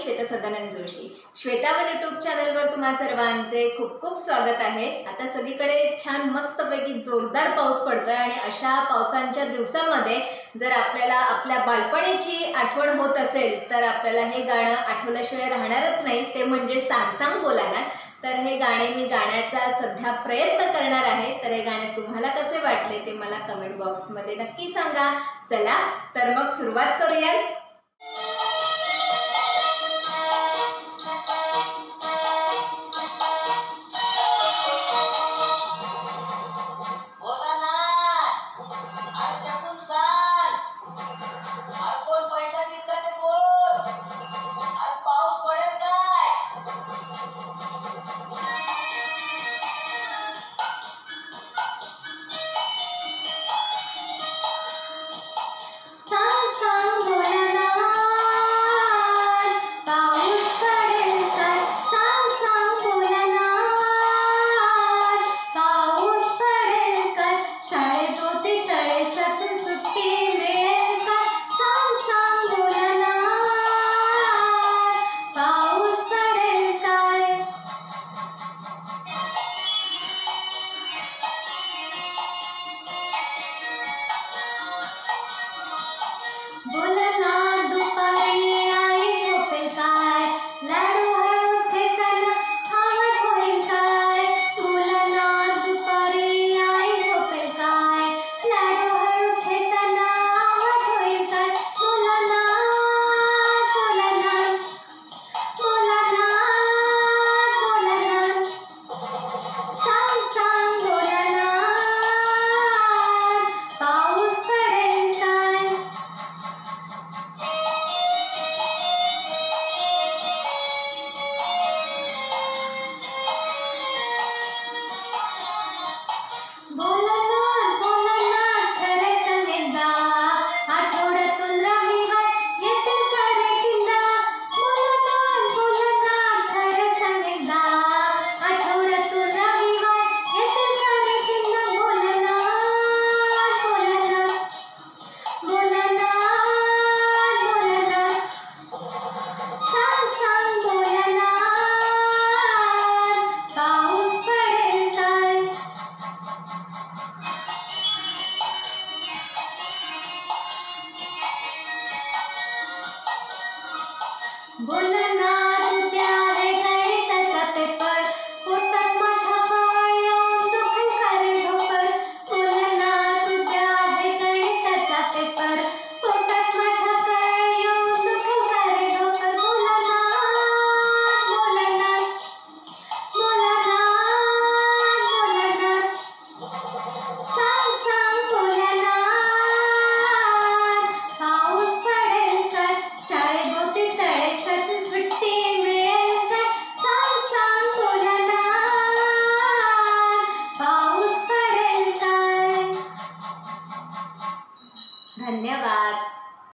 Shweta Sadanand Joshi. श्वेतावन YouTube चॅनलवर तुम्हा सर्वांचे खूप खूप स्वागत आहे। आता सगळीकडे छान मस्तपैकी जोरदार पाऊस पडतोय आणि अशा पावसांच्या दिवसांमध्ये जर आपल्याला आपल्या बालपणीची आठवण होत असेल तर आपल्याला हे गाणं आठवल्याशिवाय राहणारच नाही, ते म्हणजे सांग सांग भोलानाथ। तर हे गाणे मी गाण्याचा सध्या प्रयत्न करणार आहे। तर हे गाणे तुम्हाला कसे वाटले ते मला कमेंट बॉक्समध्ये नक्की सांगा। चला तर मग सुरुवात करूया। भोलानाथ दुपारी आई झोपेल काय, लाडू हळूच घेताना आवाज होईल काय। भोलानाथ दुपारी आई झोपेल काय, लाडू हळूच घेताना आवाज होईल काय। भोलानाथ भोलानाथ भोलानाथ भोलानाथ सांग सांग भोलानाथ पाऊस पडेल काय। भोलानाथ भोलानाथ खरं सांग एकदा, आठवड्यातून रविवार येतील का रे चिंदा। भोलानाथ भोलानाथ खरं सांग एकदा, आठवड्यातून रविवार येतील का रे चिंदा। भोलानाथ भोलानाथ भोलानाथ भोलानाथ सांग सांग भोलानाथ पाऊस पडेल काय। भोलानाथ